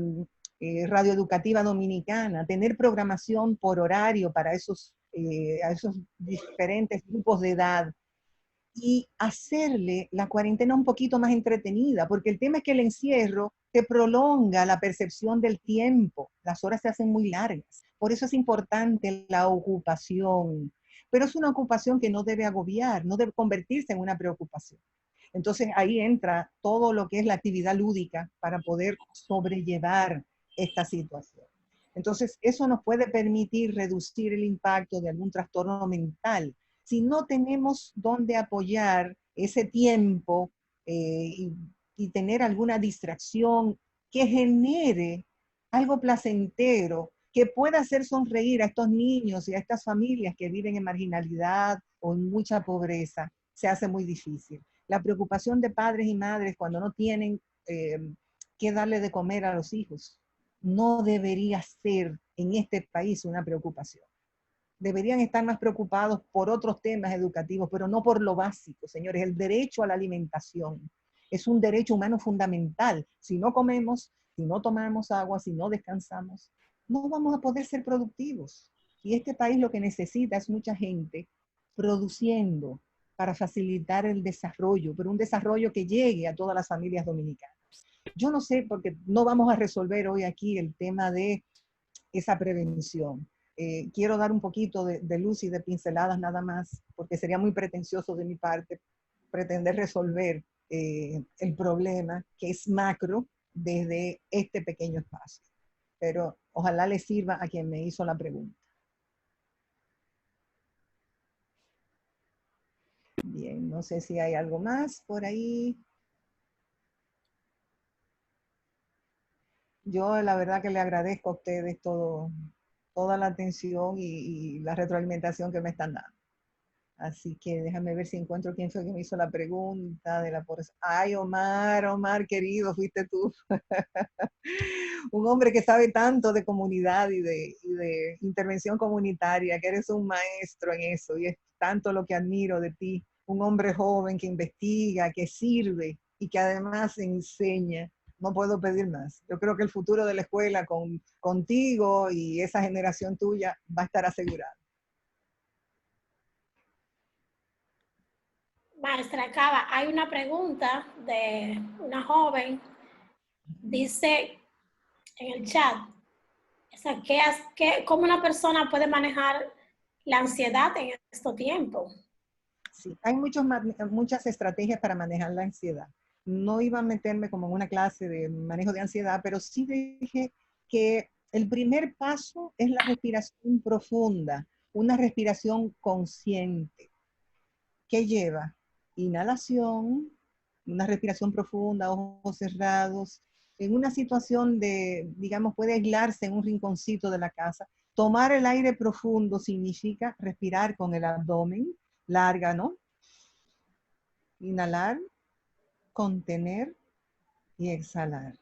Radio Educativa Dominicana, tener programación por horario para esos a esos diferentes grupos de edad, y hacerle la cuarentena un poquito más entretenida, porque el tema es que el encierro te prolonga la percepción del tiempo, las horas se hacen muy largas, por eso es importante la ocupación, pero es una ocupación que no debe agobiar, no debe convertirse en una preocupación. Entonces ahí entra todo lo que es la actividad lúdica para poder sobrellevar esta situación. Entonces eso nos puede permitir reducir el impacto de algún trastorno mental. Si no tenemos dónde apoyar ese tiempo y tener alguna distracción que genere algo placentero, que pueda hacer sonreír a estos niños y a estas familias que viven en marginalidad o en mucha pobreza, se hace muy difícil. La preocupación de padres y madres cuando no tienen que darle de comer a los hijos no debería ser en este país una preocupación. Deberían estar más preocupados por otros temas educativos, pero no por lo básico, señores. El derecho a la alimentación es un derecho humano fundamental. Si no comemos, si no tomamos agua, si no descansamos, no vamos a poder ser productivos. Y este país lo que necesita es mucha gente produciendo para facilitar el desarrollo, pero un desarrollo que llegue a todas las familias dominicanas. Yo no sé, porque no vamos a resolver hoy aquí el tema de esa prevención. Quiero dar un poquito de luz y de pinceladas nada más, porque sería muy pretencioso de mi parte pretender resolver el problema que es macro desde este pequeño espacio. Pero ojalá le sirva a quien me hizo la pregunta. Bien, no sé si hay algo más por ahí. Yo la verdad que le agradezco a ustedes toda la atención y la retroalimentación que me están dando. Así que déjame ver si encuentro quién fue que me hizo la pregunta de la pobreza. Ay, Omar, querido, fuiste tú. Un hombre que sabe tanto de comunidad y de intervención comunitaria, que eres un maestro en eso, y es tanto lo que admiro de ti. Un hombre joven que investiga, que sirve y que además enseña. No puedo pedir más. Yo creo que el futuro de la escuela contigo y esa generación tuya va a estar asegurado. Maestra Cava, hay una pregunta de una joven, dice en el chat, o sea, ¿cómo una persona puede manejar la ansiedad en estos tiempos? Sí, hay muchas estrategias para manejar la ansiedad. No iba a meterme como en una clase de manejo de ansiedad, pero sí dije que el primer paso es la respiración profunda, una respiración consciente. ¿Qué lleva? Inhalación, una respiración profunda, ojos cerrados, en una situación de, digamos, puede aislarse en un rinconcito de la casa. Tomar el aire profundo significa respirar con el abdomen, larga, ¿no? Inhalar, contener y exhalar.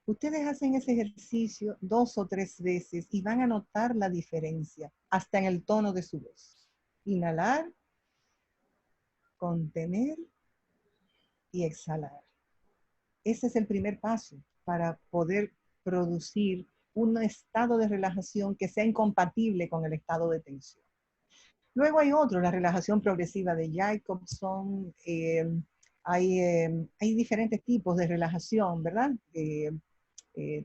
Ustedes hacen ese ejercicio 2 o 3 veces y van a notar la diferencia, hasta en el tono de su voz. Inhalar, contener y exhalar. Ese es el primer paso para poder producir un estado de relajación que sea incompatible con el estado de tensión. Luego hay otro, la relajación progresiva de Jacobson. Hay diferentes tipos de relajación, ¿verdad?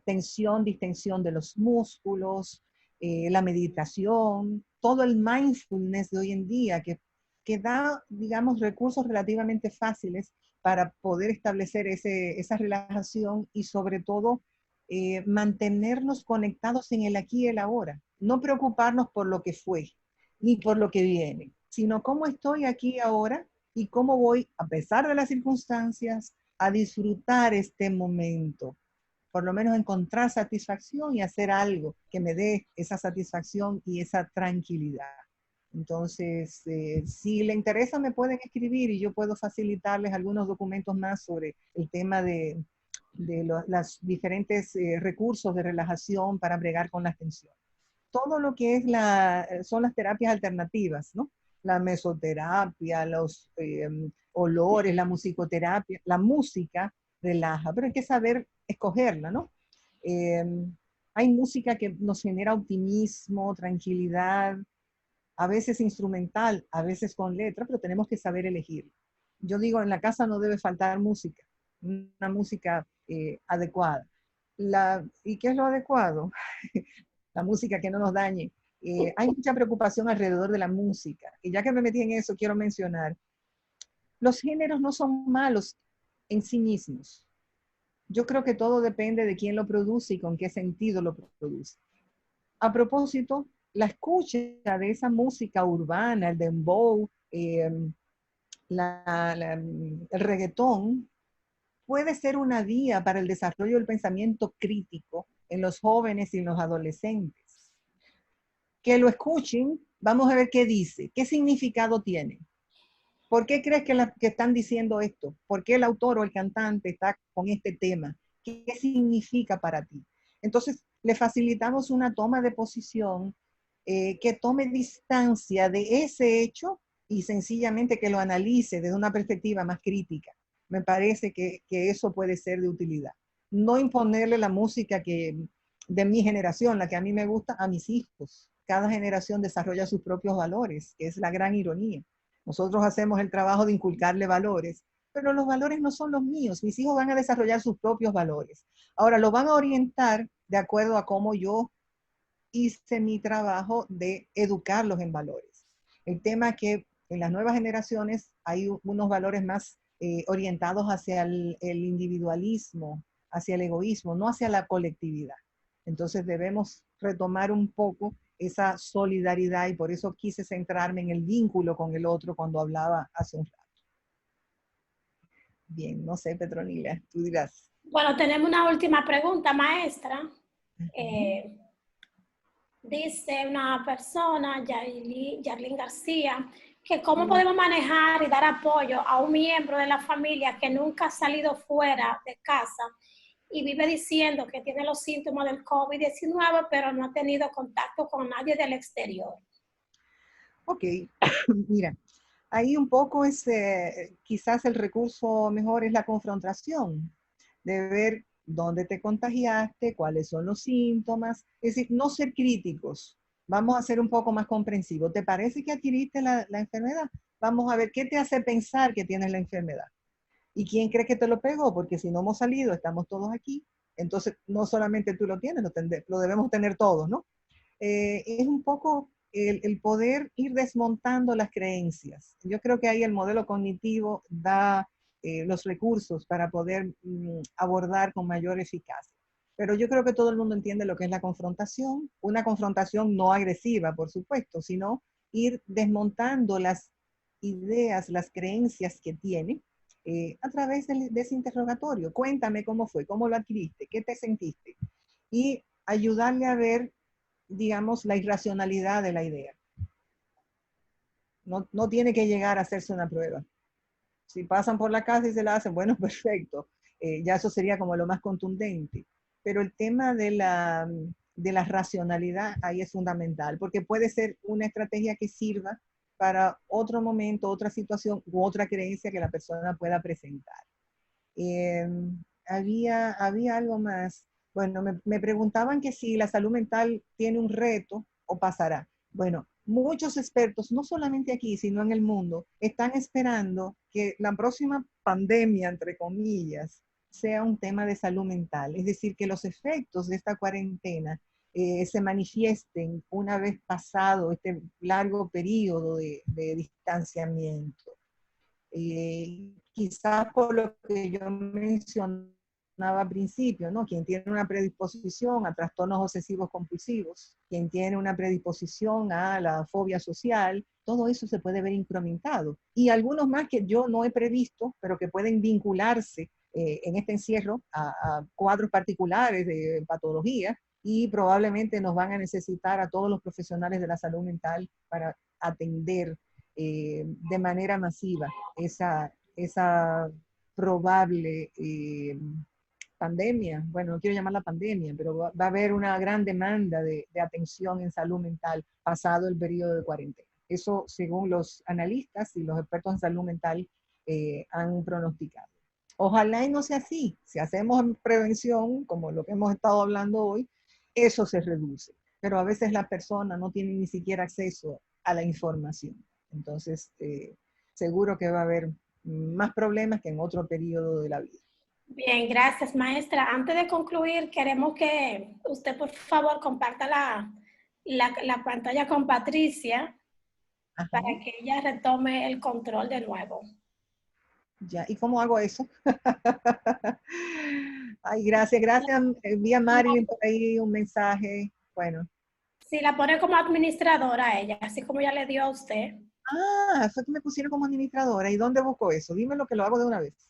Tensión, distensión de los músculos, la meditación, todo el mindfulness de hoy en día que da, digamos, recursos relativamente fáciles para poder establecer esa relajación y sobre todo mantenernos conectados en el aquí y el ahora. No preocuparnos por lo que fue ni por lo que viene, sino cómo estoy aquí ahora y cómo voy, a pesar de las circunstancias, a disfrutar este momento. Por lo menos encontrar satisfacción y hacer algo que me dé esa satisfacción y esa tranquilidad. Entonces, si le interesa, me pueden escribir y yo puedo facilitarles algunos documentos más sobre el tema de los diferentes recursos de relajación para bregar con las tensiones. Todo lo que son las terapias alternativas, ¿no? La mesoterapia, los olores, la musicoterapia, la música relaja, pero hay que saber escogerla, ¿no? Hay música que nos genera optimismo, tranquilidad. a veces instrumental, a veces con letra, pero tenemos que saber elegir. Yo digo, en la casa no debe faltar música, una música adecuada. ¿Y qué es lo adecuado? La música que no nos dañe. Hay mucha preocupación alrededor de la música. Y ya que me metí en eso, quiero mencionar, los géneros no son malos en sí mismos. Yo creo que todo depende de quién lo produce y con qué sentido lo produce. A propósito, la escucha de esa música urbana, el dembow, el reggaetón, puede ser una vía para el desarrollo del pensamiento crítico en los jóvenes y en los adolescentes. Que lo escuchen, vamos a ver qué dice, qué significado tiene. ¿Por qué crees que están diciendo esto? ¿Por qué el autor o el cantante está con este tema? ¿Qué significa para ti? Entonces, le facilitamos una toma de posición que tome distancia de ese hecho y sencillamente que lo analice desde una perspectiva más crítica. Me parece que eso puede ser de utilidad. No imponerle la música de mi generación, la que a mí me gusta, a mis hijos. Cada generación desarrolla sus propios valores, que es la gran ironía. Nosotros hacemos el trabajo de inculcarle valores, pero los valores no son los míos. Mis hijos van a desarrollar sus propios valores. Ahora, lo van a orientar de acuerdo a cómo yo hice mi trabajo de educarlos en valores. El tema es que en las nuevas generaciones hay unos valores más orientados hacia el individualismo, hacia el egoísmo, no hacia la colectividad. Entonces debemos retomar un poco esa solidaridad y por eso quise centrarme en el vínculo con el otro cuando hablaba hace un rato. Bien, no sé, Petronila, tú dirás. Bueno, tenemos una última pregunta, maestra. Dice una persona, Yarlín García, que cómo podemos manejar y dar apoyo a un miembro de la familia que nunca ha salido fuera de casa y vive diciendo que tiene los síntomas del COVID-19, pero no ha tenido contacto con nadie del exterior. Ok, mira, ahí un poco es, quizás el recurso mejor es la confrontación, de ver dónde te contagiaste, cuáles son los síntomas, es decir, no ser críticos, vamos a ser un poco más comprensivos. ¿Te parece que adquiriste la enfermedad? Vamos a ver qué te hace pensar que tienes la enfermedad. ¿Y quién cree que te lo pegó? Porque si no hemos salido, estamos todos aquí, entonces no solamente tú lo tienes, lo debemos tener todos, ¿no? Es un poco el poder ir desmontando las creencias. Yo creo que ahí el modelo cognitivo da los recursos para poder abordar con mayor eficacia. Pero yo creo que todo el mundo entiende lo que es la confrontación, una confrontación no agresiva, por supuesto, sino ir desmontando las ideas, las creencias que tiene a través de ese interrogatorio. Cuéntame cómo fue, cómo lo adquiriste, qué te sentiste. Y ayudarle a ver, digamos, la irracionalidad de la idea. No tiene que llegar a hacerse una prueba. Si pasan por la casa y se la hacen, bueno, perfecto. Ya eso sería como lo más contundente. Pero el tema de la racionalidad ahí es fundamental, porque puede ser una estrategia que sirva para otro momento, otra situación u otra creencia que la persona pueda presentar. Había algo más. Bueno, me preguntaban que si la salud mental tiene un reto o pasará. Bueno, muchos expertos, no solamente aquí, sino en el mundo, están esperando que la próxima pandemia, entre comillas, sea un tema de salud mental. Es decir, que los efectos de esta cuarentena se manifiesten una vez pasado este largo periodo de distanciamiento. Quizás por lo que yo mencionaba al principio, ¿no? Quien tiene una predisposición a trastornos obsesivos compulsivos, quien tiene una predisposición a la fobia social, todo eso se puede ver incrementado. Y algunos más que yo no he previsto, pero que pueden vincularse en este encierro a cuadros particulares de patología y probablemente nos van a necesitar a todos los profesionales de la salud mental para atender de manera masiva esa probable pandemia. Bueno, no quiero llamarla pandemia, pero va a haber una gran demanda de atención en salud mental pasado el periodo de cuarentena. Eso según los analistas y los expertos en salud mental han pronosticado. Ojalá y no sea así. Si hacemos prevención, como lo que hemos estado hablando hoy, eso se reduce. Pero a veces las personas no tienen ni siquiera acceso a la información. Entonces, seguro que va a haber más problemas que en otro periodo de la vida. Bien, gracias, maestra. Antes de concluir, queremos que usted, por favor, comparta la pantalla con Patricia. Ajá. Para que ella retome el control de nuevo. Ya, ¿y cómo hago eso? Ay, gracias, gracias. Vi a Marilyn por ahí un mensaje. Bueno. Sí, la pone como administradora a ella, así como ya le dio a usted. Ah, fue que me pusieron como administradora. ¿Y dónde busco eso? Dímelo que lo hago de una vez.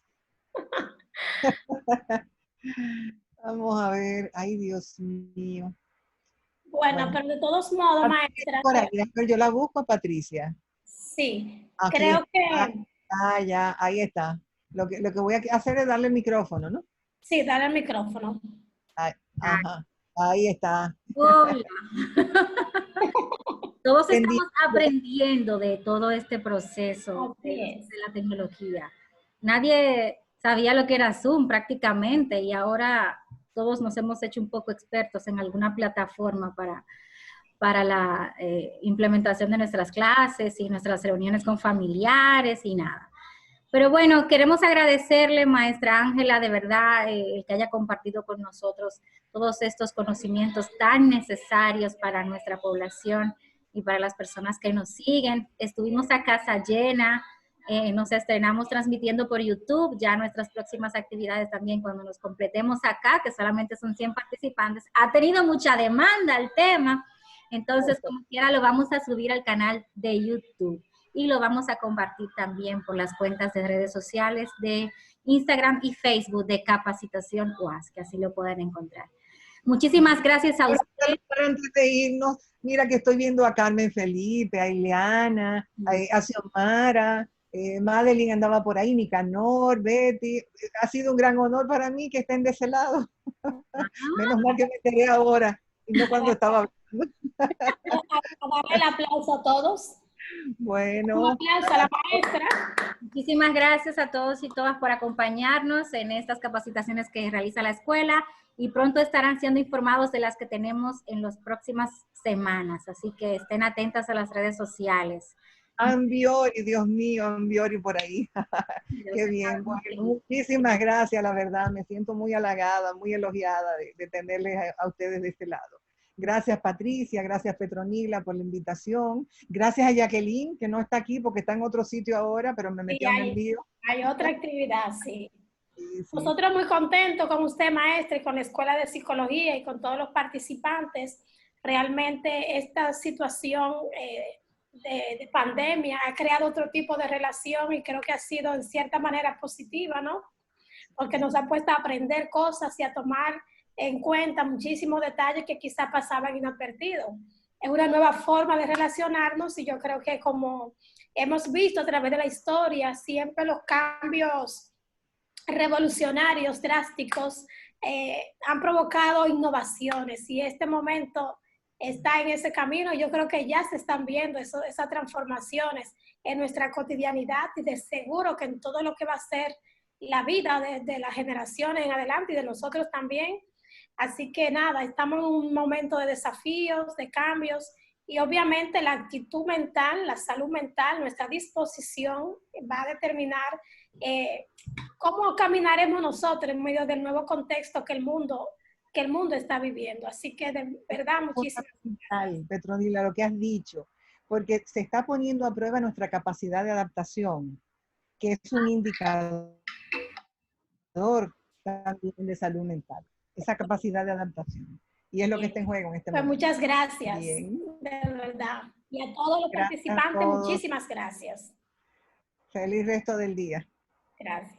Vamos a ver. Ay, Dios mío. Bueno, pero de todos modos, maestra. Por ahí, yo la busco, Patricia. Sí, Aquí creo que... ya, ahí está. Lo que voy a hacer es darle el micrófono, ¿no? Sí, dale el micrófono. Ajá, ahí está. Hola. Todos Bendito. estamos aprendiendo de todo este proceso de la tecnología. Nadie sabía lo que era Zoom prácticamente y ahora todos nos hemos hecho un poco expertos en alguna plataforma para la implementación de nuestras clases y nuestras reuniones con familiares y nada. Pero bueno, queremos agradecerle, maestra Ángela, de verdad, el que haya compartido con nosotros todos estos conocimientos tan necesarios para nuestra población y para las personas que nos siguen. Estuvimos a casa llena, nos estrenamos transmitiendo por YouTube, ya nuestras próximas actividades también cuando nos completemos acá, que solamente son 100 participantes. Ha tenido mucha demanda el tema, entonces como quiera lo vamos a subir al canal de YouTube y lo vamos a compartir también por las cuentas de redes sociales de Instagram y Facebook de Capacitación UAS, que así lo pueden encontrar. Muchísimas gracias a usted. Antes de irnos, mira que estoy viendo a Carmen Felipe, a Ileana, a Xiomara, Madeline andaba por ahí, Nicanor, Betty. Ha sido un gran honor para mí que estén de ese lado. Menos mal que me enteré ahora y no cuando estaba hablando. Darle el aplauso a todos. Bueno. Un aplauso a la maestra. Muchísimas gracias a todos y todas por acompañarnos en estas capacitaciones que realiza la escuela y pronto estarán siendo informados de las que tenemos en las próximas semanas, así que estén atentas a las redes sociales. Ambiori, Dios mío, Ambiori por ahí. Qué bien. Bueno, muchísimas gracias, la verdad, me siento muy halagada, muy elogiada de tenerles a ustedes de este lado. Gracias Patricia, gracias Petronila por la invitación. Gracias a Jacqueline, que no está aquí porque está en otro sitio ahora, pero me metió en el lío. Hay otra actividad, sí. Sí. Nosotros muy contentos con usted, maestra, y con la Escuela de Psicología y con todos los participantes. Realmente esta situación de pandemia ha creado otro tipo de relación y creo que ha sido en cierta manera positiva, ¿no? Porque nos ha puesto a aprender cosas y a tomar en cuenta muchísimos detalles que quizás pasaban inadvertidos. Es una nueva forma de relacionarnos y yo creo que como hemos visto a través de la historia, siempre los cambios revolucionarios, drásticos, han provocado innovaciones y este momento está en ese camino. Yo creo que ya se están viendo esas transformaciones en nuestra cotidianidad y de seguro que en todo lo que va a ser la vida de las generaciones en adelante y de nosotros también. Así que nada, estamos en un momento de desafíos, de cambios y obviamente la actitud mental, la salud mental, nuestra disposición va a determinar cómo caminaremos nosotros en medio del nuevo contexto que el mundo está viviendo. Así que de verdad, muchísimas gracias. Petronila, lo que has dicho, porque se está poniendo a prueba nuestra capacidad de adaptación, que es un indicador también de salud mental, esa capacidad de adaptación. Y es lo que está en juego en este momento. Muchas gracias, Bien. de verdad. Y a todos los participantes, muchísimas gracias. Feliz resto del día. Gracias.